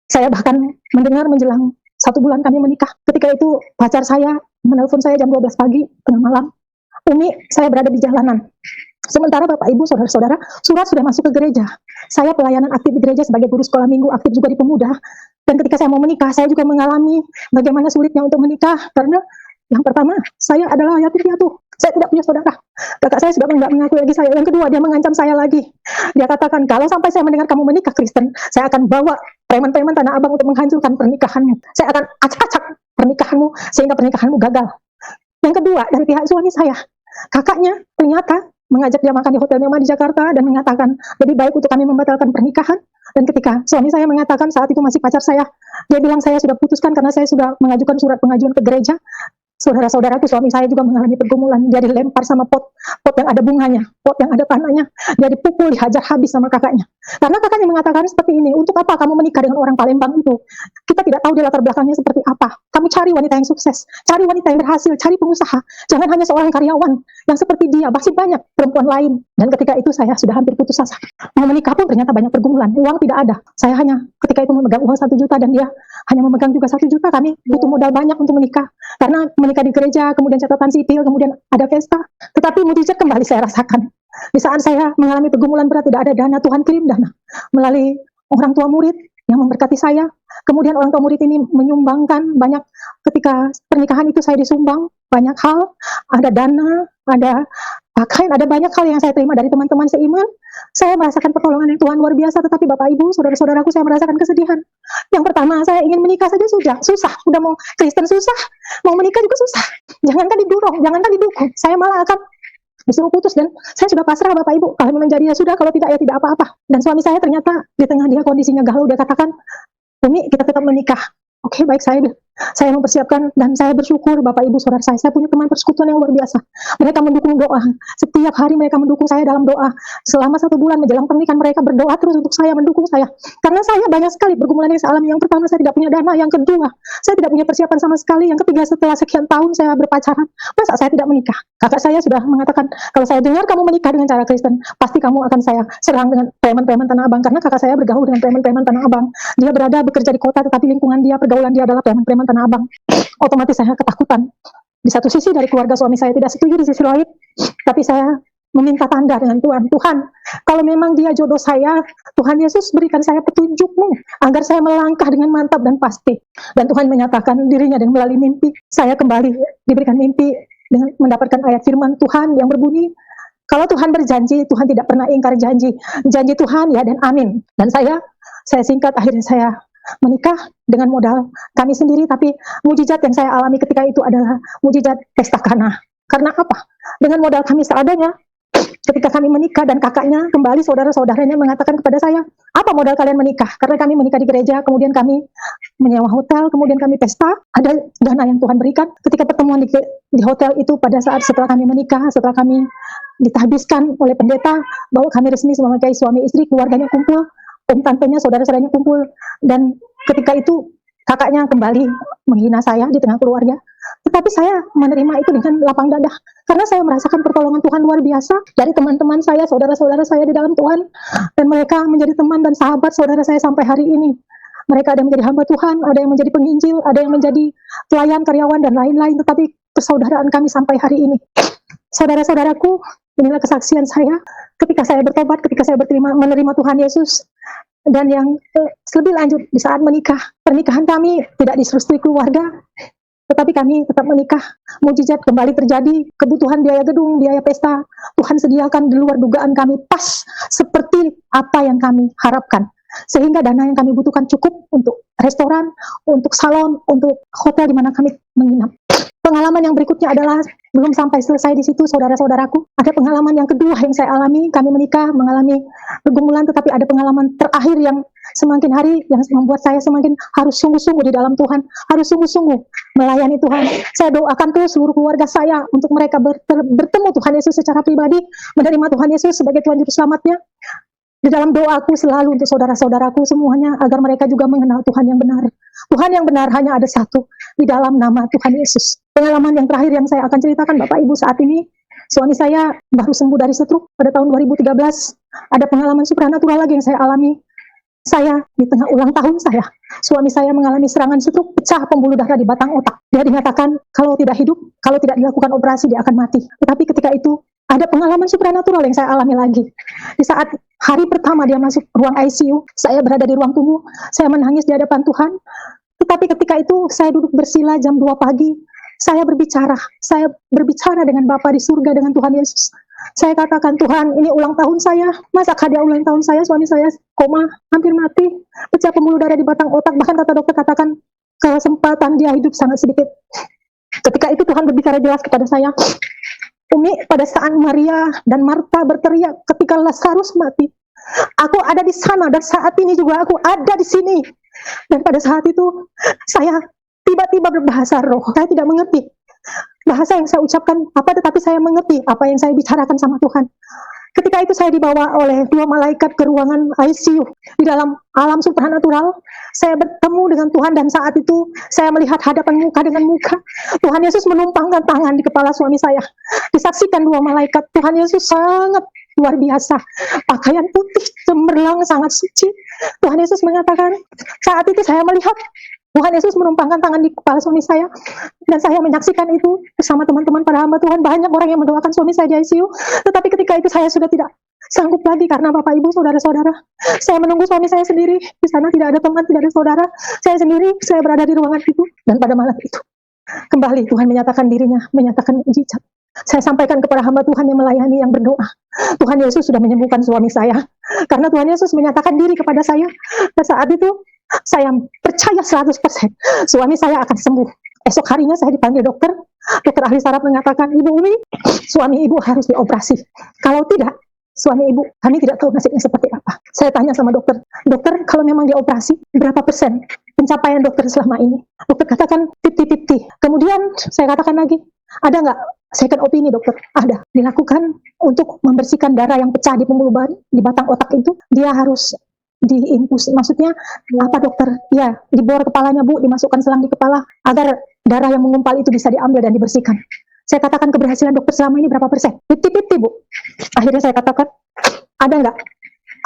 Saya bahkan mendengar menjelang 1 bulan kami menikah. Ketika itu pacar saya menelpon saya jam 12 pagi, tengah malam. Umi, saya berada di jalanan. Sementara Bapak Ibu, saudara-saudara, surat sudah masuk ke gereja. Saya pelayanan aktif di gereja sebagai guru sekolah minggu, aktif juga di pemuda. Dan ketika saya mau menikah, saya juga mengalami bagaimana sulitnya untuk menikah. Karena yang pertama, saya adalah yatim piatu. Saya tidak punya saudara. Kakak saya sudah tidak mengakui lagi saya. Yang kedua, dia mengancam saya lagi. Dia katakan, kalau sampai saya mendengar kamu menikah Kristen, saya akan bawa preman-preman Tanah Abang untuk menghancurkan pernikahanmu. Saya akan acak-acak pernikahanmu sehingga pernikahanmu gagal. Yang kedua, dari pihak suami saya, kakaknya ternyata mengajak dia makan di hotel mewah di Jakarta dan mengatakan lebih baik untuk kami membatalkan pernikahan. Dan ketika suami saya mengatakan, saat itu masih pacar saya, dia bilang saya sudah putuskan karena saya sudah mengajukan surat pengajuan ke gereja. Saudara-saudaraku, suami saya juga mengalami pergumulan. Dia dilempar sama pot yang ada bunganya, pot yang ada tanahnya. Dia dipukul, dihajar habis sama kakaknya. Karena kakaknya mengatakan seperti ini, untuk apa kamu menikah dengan orang Palembang itu? Kita tidak tahu dia latar belakangnya seperti apa. Kamu cari wanita yang sukses, cari wanita yang berhasil, cari pengusaha. Jangan hanya seorang karyawan yang seperti dia, masih banyak perempuan lain. Dan ketika itu saya sudah hampir putus asa. Mau menikah pun ternyata banyak pergumulan, uang tidak ada. Saya hanya ketika itu memegang uang 1 juta dan dia hanya memegang juga 1 juta. Kami butuh modal banyak untuk menikah. Karena menikah di gereja, kemudian catatan sipil, kemudian ada pesta. Tetapi mujizat kembali saya rasakan. Di saat saya mengalami pergumulan berat, tidak ada dana, Tuhan kirim dana melalui orang tua murid yang memberkati saya. Kemudian orang tua murid ini menyumbangkan banyak. Ketika pernikahan itu saya disumbang banyak hal, ada dana, ada pakaian, ada banyak hal yang saya terima dari teman-teman seiman. Saya merasakan pertolongan yang Tuhan luar biasa. Tetapi Bapak Ibu, saudara-saudaraku, saya merasakan kesedihan. Yang pertama, saya ingin menikah saja susah. Udah mau Kristen susah, mau menikah juga susah. Jangankan didorong, jangankan didukung, saya malah akan disuruh putus. Dan saya sudah pasrah Bapak Ibu, kalau memang jadi ya sudah, kalau tidak ya tidak apa-apa. Dan suami saya ternyata di tengah dia kondisinya galau, dia katakan, Umi, kita tetap menikah. Oke, baik, saya mempersiapkan dan saya bersyukur Bapak Ibu saudara saya punya teman persekutuan yang luar biasa. Mereka mendukung doa. Setiap hari mereka mendukung saya dalam doa. Selama 1 bulan menjelang pernikahan mereka berdoa terus untuk saya, mendukung saya. Karena saya banyak sekali pergumulan yang saya alami. Yang pertama, saya tidak punya dana. Yang kedua, saya tidak punya persiapan sama sekali. Yang ketiga, setelah sekian tahun saya berpacaran, masa saya tidak menikah? Kakak saya sudah mengatakan, kalau saya dengar kamu menikah dengan cara Kristen, pasti kamu akan saya serang dengan preman-preman Tanah Abang. Karena kakak saya bergaul dengan preman-preman Tanah Abang. Dia bekerja di kota, tetapi lingkungan dia, pergaulan dia adalah preman-preman Tanah Abang. Otomatis saya ketakutan. Di satu sisi dari keluarga suami saya tidak setuju, di sisi lain, tapi saya meminta tanda dengan Tuhan. Tuhan, kalau memang dia jodoh saya, Tuhan Yesus berikan saya petunjuk-Mu agar saya melangkah dengan mantap dan pasti. Dan Tuhan menyatakan dirinya dengan melalui mimpi. Saya kembali diberikan mimpi dengan mendapatkan ayat firman Tuhan yang berbunyi, kalau Tuhan berjanji, Tuhan tidak pernah ingkar janji. Janji Tuhan ya dan amin. Dan saya singkat, akhirnya saya menikah dengan modal kami sendiri, tapi mujizat yang saya alami ketika itu adalah mujizat pesta Kana. Karena apa? Dengan modal kami seadanya, ketika kami menikah dan kakaknya kembali, saudara-saudaranya mengatakan kepada saya, apa modal kalian menikah? Karena kami menikah di gereja, kemudian kami menyewa hotel, kemudian kami pesta, ada dana yang Tuhan berikan. Ketika pertemuan di hotel itu pada saat setelah kami menikah, setelah kami ditahbiskan oleh pendeta bahwa kami resmi sebagai suami istri, keluarganya kumpul, om tantenya, saudara-saudaranya kumpul, dan ketika itu kakaknya kembali menghina saya di tengah keluarga. Tetapi saya menerima itu dengan lapang dada, karena saya merasakan pertolongan Tuhan luar biasa dari teman-teman saya, saudara-saudara saya di dalam Tuhan, dan mereka menjadi teman dan sahabat saudara saya sampai hari ini. Mereka ada yang menjadi hamba Tuhan, ada yang menjadi penginjil, ada yang menjadi pelayan, karyawan, dan lain-lain, tetapi persaudaraan kami sampai hari ini. Saudara-saudaraku, inilah kesaksian saya ketika saya bertobat, ketika saya menerima Tuhan Yesus. Dan yang lebih lanjut, di saat menikah, pernikahan kami tidak direstui keluarga, tetapi kami tetap menikah. Mujizat kembali terjadi, kebutuhan biaya gedung, biaya pesta, Tuhan sediakan di luar dugaan kami, pas seperti apa yang kami harapkan. Sehingga dana yang kami butuhkan cukup untuk restoran, untuk salon, untuk hotel di mana kami menginap. Pengalaman yang berikutnya adalah, belum sampai selesai di situ saudara-saudaraku, ada pengalaman yang kedua yang saya alami. Kami menikah, mengalami pergumulan, tetapi ada pengalaman terakhir yang semakin hari yang membuat saya semakin harus sungguh-sungguh di dalam Tuhan, harus sungguh-sungguh melayani Tuhan. Saya doakan terus seluruh keluarga saya untuk mereka bertemu Tuhan Yesus secara pribadi, menerima Tuhan Yesus sebagai Tuhan Juru Selamatnya. Di dalam doaku selalu untuk saudara-saudaraku semuanya, agar mereka juga mengenal Tuhan yang benar. Tuhan yang benar hanya ada satu, di dalam nama Tuhan Yesus. Pengalaman yang terakhir yang saya akan ceritakan, Bapak Ibu, saat ini suami saya baru sembuh dari stroke pada tahun 2013. Ada pengalaman supranatural lagi yang saya alami. Saya di tengah ulang tahun saya, suami saya mengalami serangan stroke, pecah pembuluh darah di batang otak. Dia dinyatakan kalau tidak hidup, kalau tidak dilakukan operasi dia akan mati. Tetapi ketika itu ada pengalaman supranatural yang saya alami lagi. Di saat hari pertama dia masuk ruang ICU, saya berada di ruang tunggu, saya menangis di hadapan Tuhan. Tetapi ketika itu saya duduk bersila jam 2 pagi, saya berbicara dengan Bapa di surga, dengan Tuhan Yesus. Saya katakan, Tuhan, ini ulang tahun saya, masa hadiah ulang tahun saya, suami saya koma, hampir mati, pecah pembuluh darah di batang otak, bahkan kata dokter katakan kesempatan dia hidup sangat sedikit. Ketika itu Tuhan berbicara jelas kepada saya, Umi, pada saat Maria dan Marta berteriak ketika Lazarus mati, aku ada di sana, dan saat ini juga aku ada di sini. Dan pada saat itu saya tiba-tiba berbahasa roh, saya tidak mengerti bahasa yang saya ucapkan apa, tetapi saya mengerti apa yang saya bicarakan sama Tuhan. Ketika itu saya dibawa oleh 2 malaikat ke ruangan ICU. Di dalam alam supranatural, saya bertemu dengan Tuhan, dan saat itu saya melihat hadapan muka dengan muka. Tuhan Yesus menumpangkan tangan di kepala suami saya. Disaksikan 2 malaikat. Tuhan Yesus sangat luar biasa. Pakaian putih cemerlang, sangat suci. Tuhan Yesus mengatakan, saat itu saya melihat Tuhan Yesus menumpangkan tangan di kepala suami saya, dan saya menyaksikan itu bersama teman-teman para hamba Tuhan. Banyak orang yang mendoakan suami saya di ICU, tetapi ketika itu saya sudah tidak sanggup lagi, karena Bapak Ibu, saudara-saudara, saya menunggu suami saya sendiri. Di sana tidak ada teman, tidak ada saudara, saya sendiri, saya berada di ruangan itu. Dan pada malam itu, kembali Tuhan menyatakan dirinya, menyatakan mujizat. Saya sampaikan kepada hamba Tuhan yang melayani, yang berdoa, Tuhan Yesus sudah menyembuhkan suami saya, karena Tuhan Yesus menyatakan diri kepada saya. Dan saat itu saya percaya 100% suami saya akan sembuh. Esok harinya saya dipanggil dokter ahli saraf mengatakan, Ibu Umi, suami Ibu harus dioperasi. Kalau tidak, suami Ibu, kami tidak tahu nasibnya seperti apa. Saya tanya sama dokter, kalau memang dioperasi, berapa persen pencapaian dokter selama ini? Dokter katakan 50-50. Kemudian saya katakan lagi, ada nggak second opini dokter? Ada. Dilakukan untuk membersihkan darah yang pecah di pembuluh di batang otak itu, dia harus diinfus, maksudnya apa dokter? Ya, dibor kepalanya Bu, dimasukkan selang di kepala agar darah yang mengumpal itu bisa diambil dan dibersihkan. Saya katakan keberhasilan dokter selama ini berapa persen? 50-50 Bu. Akhirnya saya katakan, ada nggak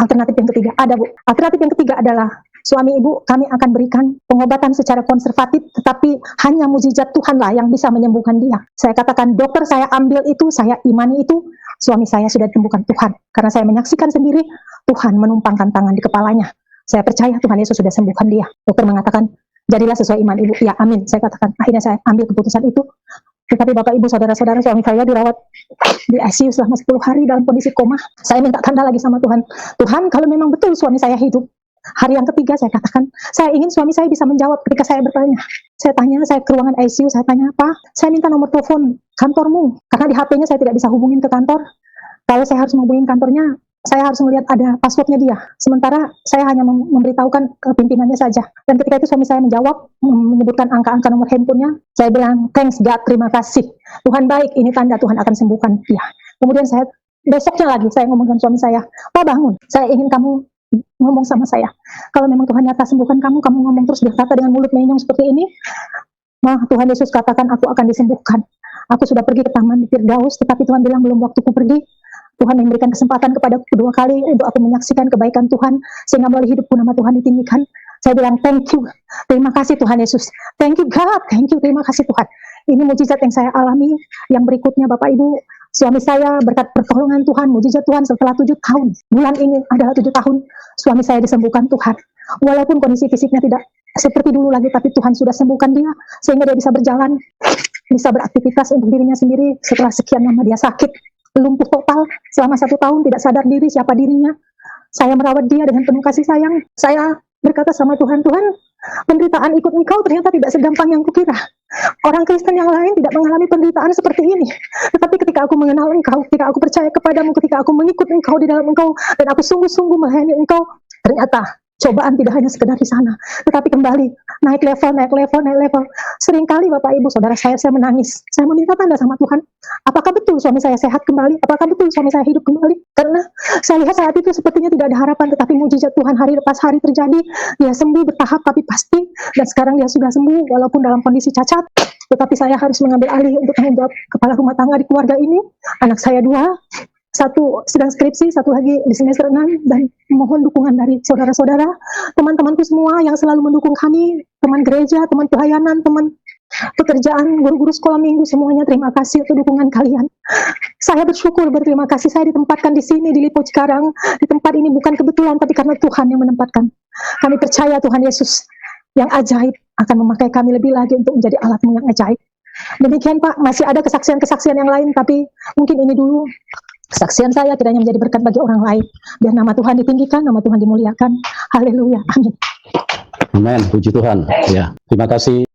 alternatif yang ketiga? Ada Bu. Alternatif yang ketiga adalah, suami Ibu kami akan berikan pengobatan secara konservatif, tetapi hanya mujizat Tuhanlah yang bisa menyembuhkan dia. Saya katakan, dokter, saya ambil itu, saya imani itu, suami saya sudah ditemukan Tuhan. Karena saya menyaksikan sendiri, Tuhan menumpangkan tangan di kepalanya. Saya percaya Tuhan Yesus sudah sembuhkan dia. Dokter mengatakan, jadilah sesuai iman Ibu. Ya, amin. Saya katakan, akhirnya saya ambil keputusan itu. Tetapi Bapak Ibu, saudara-saudara, suami saya dirawat di ICU selama 10 hari dalam kondisi koma. Saya minta tanda lagi sama Tuhan. Tuhan, kalau memang betul suami saya hidup. Hari yang ketiga saya katakan, saya ingin suami saya bisa menjawab ketika saya bertanya. Saya ke ruangan ICU, saya tanya, apa? Saya minta nomor telepon kantormu. Karena di HP-nya saya tidak bisa hubungin ke kantor. Kalau saya harus menghubungin kantornya, saya harus melihat ada passwordnya dia. Sementara saya hanya memberitahukan ke pimpinannya saja. Dan ketika itu suami saya menjawab, menyebutkan angka-angka nomor handphonenya. Saya bilang, thanks God, terima kasih. Tuhan baik, ini tanda Tuhan akan sembuhkan dia. Kemudian besoknya lagi saya ngomong dengan suami saya, Pak bangun, saya ingin kamu ngomong sama saya, kalau memang Tuhan nyata sembuhkan kamu, kamu ngomong terus berkata dengan mulut menyong seperti ini, "Mah, Tuhan Yesus katakan aku akan disembuhkan. Aku sudah pergi ke taman di Firdaus, tetapi Tuhan bilang belum waktuku pergi. Tuhan memberikan kesempatan kepada kedua kali untuk aku menyaksikan kebaikan Tuhan, sehingga melalui hidupku nama Tuhan ditinggikan." Saya bilang, thank you, terima kasih Tuhan Yesus, thank you God, thank you, terima kasih Tuhan. Ini mujizat yang saya alami. Yang berikutnya Bapak Ibu, suami saya berkat pertolongan Tuhan, mujizat Tuhan setelah 7 tahun, bulan ini adalah 7 tahun, suami saya disembuhkan Tuhan. Walaupun kondisi fisiknya tidak seperti dulu lagi, tapi Tuhan sudah sembuhkan dia, sehingga dia bisa berjalan, bisa beraktivitas untuk dirinya sendiri setelah sekian lama dia sakit, lumpuh total, selama 1 tahun tidak sadar diri siapa dirinya. Saya merawat dia dengan penuh kasih sayang. Saya berkata sama Tuhan, Tuhan, penderitaan ikut Engkau ternyata tidak segampang yang kukira. Orang Kristen yang lain tidak mengalami penderitaan seperti ini. Tetapi ketika aku mengenal Engkau, ketika aku percaya kepadamu, ketika aku mengikut Engkau di dalam Engkau, dan aku sungguh-sungguh melayani Engkau, ternyata cobaan tidak hanya sekedar di sana, tetapi kembali naik level. Seringkali Bapak Ibu, saudara saya menangis. Saya meminta tanda sama Tuhan. Apakah betul suami saya sehat kembali? Apakah betul suami saya hidup kembali? Karena saya lihat saat itu sepertinya tidak ada harapan, tetapi mujizat Tuhan hari lepas hari terjadi. Dia sembuh bertahap tapi pasti, dan sekarang dia sudah sembuh walaupun dalam kondisi cacat. Tetapi saya harus mengambil alih untuk tanggung jawab kepala rumah tangga di keluarga ini. Anak saya 2, satu sedang skripsi, satu lagi di semester 6, dan mohon dukungan dari saudara-saudara, teman-temanku semua yang selalu mendukung kami, teman gereja, teman pelayanan, teman pekerjaan, guru-guru sekolah minggu, semuanya terima kasih untuk dukungan kalian. Saya bersyukur, berterima kasih saya ditempatkan di sini, di Lipo Cikarang. Di tempat ini bukan kebetulan, tapi karena Tuhan yang menempatkan. Kami percaya Tuhan Yesus yang ajaib akan memakai kami lebih lagi untuk menjadi alat-Mu yang ajaib. Demikian Pak, masih ada kesaksian-kesaksian yang lain, tapi mungkin ini dulu kesaksian saya, kiranya menjadi berkat bagi orang lain. Biar nama Tuhan ditinggikan, nama Tuhan dimuliakan. Haleluya, amin. Amin, puji Tuhan. Ya, terima kasih.